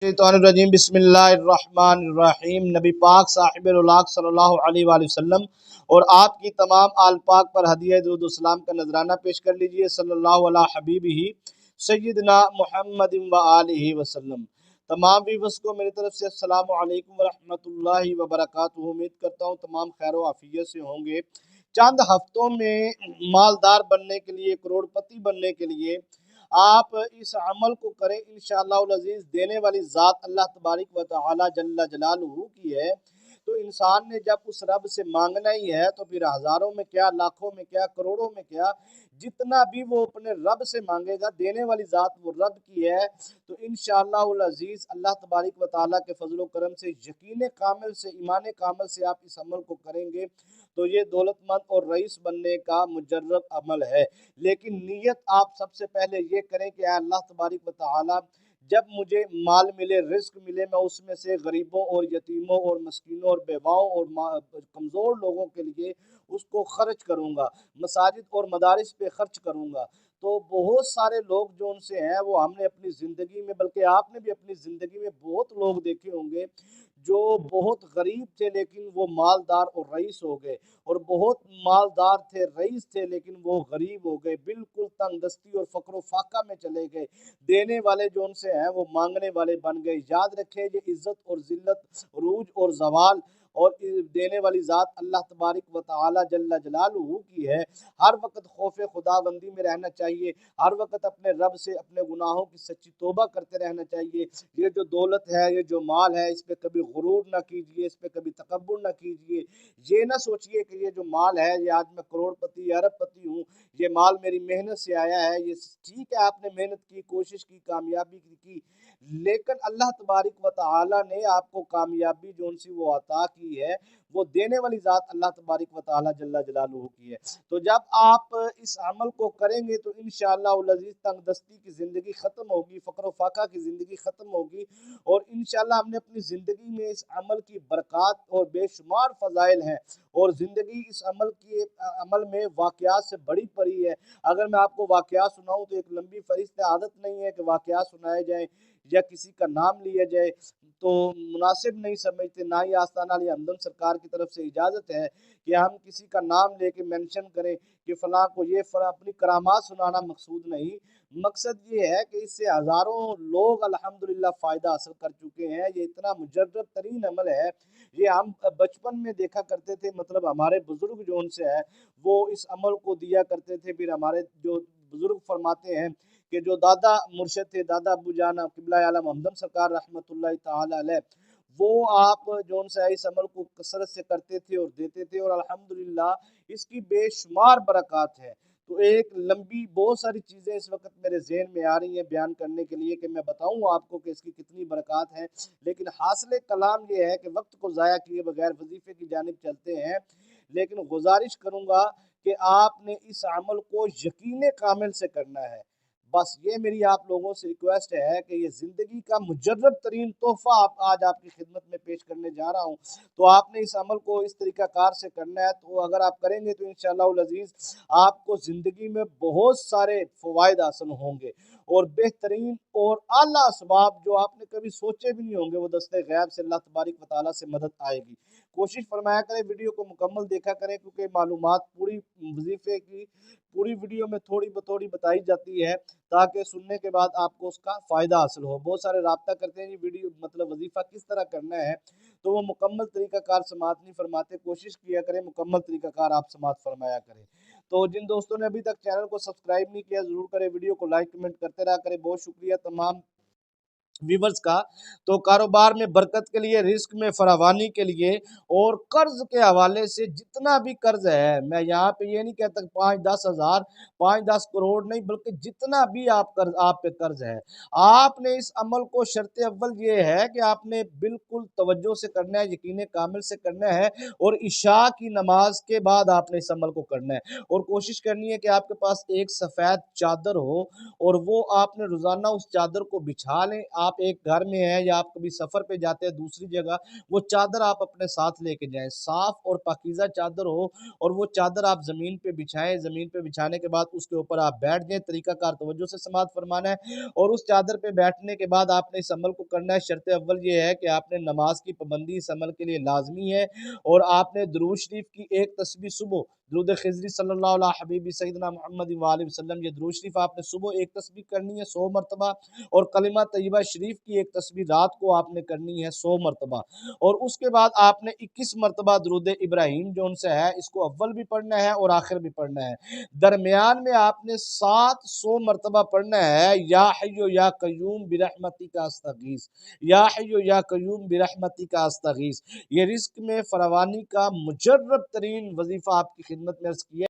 रजीम बिस्मिल्लाहिर्रहमानिर्रहीम। नबी पाक साहिब-उल-लाक़ सल्लल्लाहु अलैहि वसल्लम और आपकी तमाम आल पाक पर हदिया दुरूद सलाम का नजराना पेश कर लीजिए। सल्लल्लाहु अला हबीबिही सय्यदना मुहम्मद व आलिहि वसल्लम। तमाम व्यूअर्स को मेरी तरफ से अस्सलामु अलैकुम व रहमतुल्लाहि व बरकातुहू। उम्मीद करता हूँ तमाम खैर व आफियत से होंगे। चंद हफ्तों में मालदार बनने के लिए, करोड़पति बनने के लिए आप इस अमल को करें। इंशाअल्लाह अज़ीज़ देने वाली ज़ात अल्लाह तबारिक व तआला जल्ला जलालुहू की है। तो इंसान ने जब उस रब से मांगना ही है तो फिर हज़ारों में क्या, लाखों में क्या, करोड़ों में क्या, जितना भी वो अपने रब से मांगेगा, देने वाली ज़ात वो रब की है। तो इंशाअल्लाह अज़ीज़ अल्लाह तबारिक व तआला के फजल व करम से, यकीन कामिल से, ईमान कामिल से आप इस अमल को करेंगे तो ये दौलतमंद और रईस बनने का मुजर्रब अमल है। लेकिन नीयत आप सबसे पहले ये करें कि अल्लाह तबारिक व तआला जब मुझे माल मिले, रिस्क मिले, मैं उसमें से गरीबों और यतीमों और मस्कीनों और बेवाओं और कमज़ोर लोगों के लिए उसको खर्च करूँगा, मसाजिद और मदारिस पे खर्च करूँगा। तो बहुत सारे लोग जो उनसे हैं वो हमने अपनी ज़िंदगी में, बल्कि आपने भी अपनी ज़िंदगी में बहुत लोग देखे होंगे जो बहुत गरीब थे लेकिन वो मालदार और रईस हो गए, और बहुत मालदार थे, रईस थे, लेकिन वो गरीब हो गए, बिल्कुल तंगदस्ती और फ़क्र फाका में चले गए। देने वाले जो उनसे हैं वो मांगने वाले बन गए। याद रखें ये इज़्ज़त और ज़िल्लत, रूज और जवाल और देने वाली ज़ात अल्लाह तबारिक व तआला जल्ला जलालुहू की है। हर वक्त खौफ खुदाबंदी में रहना चाहिए, हर वक्त अपने रब से अपने गुनाहों की सच्ची तौबा करते रहना चाहिए। ये जो दौलत है, ये जो माल है, इस पे कभी गुरूर ना कीजिए, इस पे कभी तकब्बुर ना कीजिए। ये ना सोचिए कि ये जो माल है, ये आज मैं करोड़पति अरबपति हूँ, ये माल मेरी मेहनत से आया है। ये ठीक है, आपने मेहनत की, कोशिश की, कामयाबी की, लेकिन अल्लाह तबारिक व तआला ने आपको कामयाबी जो सी वो अता की है, वो देने वाली ज़ात अल्लाह तबारिक व तआला जल्ला जलालुहू की है। तो जब आप इस अमल को करेंगे तो इंशाअल्लाह अज़ीज़ तंगदस्ती की ज़िंदगी ख़त्म होगी, फ़क्र फाका की ज़िंदगी ख़त्म होगी, और इंशाअल्लाह हमने अपनी ज़िंदगी में इस अमल की बरक़ात और बेशुमार फ़ज़ाइल हैं, और ज़िंदगी इस अमल में वाक़यात से बड़ी पड़ी है। अगर मैं आपको वाक़यात सुनाऊँ तो एक लंबी फ़हरिस्त है, आदत नहीं है कि वाक़यात सुनाए जाएँ या किसी का नाम लिया जाए, तो मुनासिब नहीं समझते। ना ही आस्ताना अली हमदम सरकार की तरफ से इजाज़त है कि हम किसी का नाम लेके मेंशन करें कि फ़लाँ को ये अपनी करामात सुनाना मकसूद नहीं। मकसद ये है कि इससे हज़ारों लोग अल्हम्दुलिल्लाह फ़ायदा हासिल कर चुके हैं। ये इतना मुजर्रब तरीन अमल है, ये हम बचपन में देखा करते थे, मतलब हमारे बुज़ुर्ग जो उनसे है वो इस अमल को दिया करते थे। फिर हमारे जो बुज़ुर्ग फरमाते हैं कि जो दादा मुर्शद थे, दादा अबू जान क़िबला आलम हमदम सरकार रहमतुल्लाहि ताला अलैह, वो आप जो उनसे इस अमल को कसरत से करते थे और देते थे, और अल्हम्दुलिल्लाह इसकी बेशुमार बरक़ात है। तो एक लंबी बहुत सारी चीज़ें इस वक्त मेरे ज़हन में आ रही हैं बयान करने के लिए कि मैं बताऊँ आपको कि इसकी कितनी बरक़ात हैं, लेकिन हासिल कलाम ये है कि वक्त को ज़ाया किए बगैर वजीफ़े की जानिब चलते हैं। लेकिन गुजारिश करूँगा कि आपने इस अमल को यकीन कामिल से करना है। बस ये मेरी आप लोगों से रिक्वेस्ट है कि ये ज़िंदगी का मुजर्रब तरीन तोहफ़ा आज आपकी खिदमत में पेश करने जा रहा हूँ। तो आपने इस अमल को इस तरीक़ाकार से करना है। तो अगर आप करेंगे तो इंशाअल्लाह अज़ीज़ आपको ज़िंदगी में बहुत सारे फ़वाइद हासिल होंगे, और बेहतरीन और आला असबाब जो आपने कभी सोचे भी नहीं होंगे, वो दस्ते गैब से अल्लाह तबारिक व तआला से मदद आएगी। कोशिश फरमाया करें, वीडियो को मुकम्मल देखा करें, क्योंकि मालूमात पूरी वजीफ़े की पूरी वीडियो में थोड़ी थोड़ी बताई जाती है, ताकि सुनने के बाद आपको उसका फ़ायदा हासिल हो। बहुत सारे राब्ता करते हैं जी वीडियो मतलब वजीफ़ा किस तरह करना है, तो वो मुकम्मल तरीक़ाकार समात नहीं फरमाते। कोशिश किया करें मुकम्मल तरीक़ाकार आप समात फरमाया करें। तो जिन दोस्तों ने अभी तक चैनल को सब्सक्राइब नहीं किया ज़रूर करें, वीडियो को लाइक कमेंट करते रहा करें। बहुत शुक्रिया तमाम व्यूवर्स का। तो कारोबार में बरकत के लिए, रिस्क में फरावानी के लिए, और कर्ज के हवाले से जितना भी कर्ज है, मैं यहाँ पे ये नहीं कहता 5-10 हज़ार 5-10 करोड़ नहीं, बल्कि जितना भी आप पे कर्ज है, आपने इस अमल को शर्त अव्वल ये है कि आपने बिल्कुल तवज्जो से करना है, यकीन कामिल से करना है, और इशा की नमाज के बाद आपने इस अमल को करना है। और कोशिश करनी है कि आपके पास एक सफ़ेद चादर हो, और वो आपने रोज़ाना उस चादर को बिछा लें। آپ ایک گھر میں ہیں یا آپ کبھی سفر پہ جاتے ہیں دوسری جگہ، وہ چادر آپ اپنے ساتھ لے کے جائیں، صاف اور پاکیزہ چادر ہو، اور وہ چادر آپ زمین پہ بچھائیں، زمین پہ بچھانے کے بعد اس کے اوپر آپ بیٹھ جائیں، طریقہ کار توجہ سے سماعت فرمانا ہے، اور اس چادر پہ بیٹھنے کے بعد آپ نے اس عمل کو کرنا ہے۔ شرط اول یہ ہے کہ آپ نے نماز کی پابندی اس عمل کے لیے لازمی ہے، اور آپ نے درود شریف کی ایک تسبیح صبح، درود خضری صلی اللہ علیہ حبیبی سیدنا محمد وآلہ وسلم، یہ درود شریف آپ نے صبح ایک تسبیح کرنی ہے 100 مرتبہ، اور کلمہ طیبہ شریف کی ایک تسبیح رات کو آپ نے کرنی ہے 100 مرتبہ، اور اس کے بعد آپ نے 21 مرتبہ درود ابراہیم جو ان سے ہے اس کو اول بھی پڑھنا ہے اور آخر بھی پڑھنا ہے۔ درمیان میں آپ نے 700 مرتبہ پڑھنا ہے یا حی یا قیوم برحمتی کا استغیث، یا حی یا قیوم برحمتی کا استغیث۔ یہ رزق میں فراوانی کا مجرب ترین وظیفہ آپ کی خدمت میں عرض کیا ہے۔